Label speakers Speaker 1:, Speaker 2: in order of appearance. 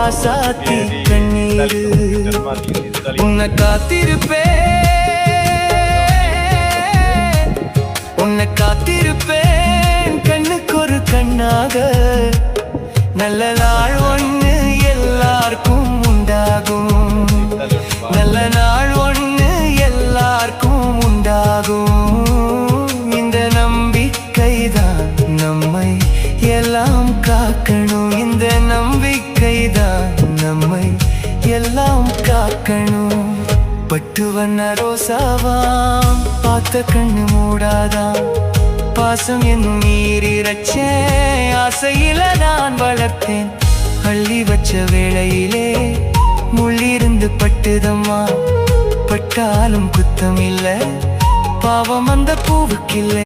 Speaker 1: ராசாத்தி கண்ணீரு உன்னை காத்திருப்பேன் கண்ணுக்கு ஒரு கண்ணாக நல்ல நாள் ஒண்ணு எல்லாருக்கும் உண்டாகும் நல்ல நாள் ஒண்ணு எல்லாருக்கும் உண்டாகும் இந்த நம்பிக்கைதான் நம்மை எல்லாம் காக்கணும் இந்த நம்பிக்கைதான் நம்மை எல்லாம் காக்கணும் பட்டு வண்ண ரோசாவாம் பார்த்த கண்ணு மூடாதான் பாசம் என்னும் நீரிரச்சேன் ஆசையில நான் வளர்த்தேன் அள்ளி வச்ச வேளையிலே முள்ளிருந்து பட்டுதம்மா பட்டாலும் குத்தம் இல்லை பாவம் அந்த பூவுக்கில்லை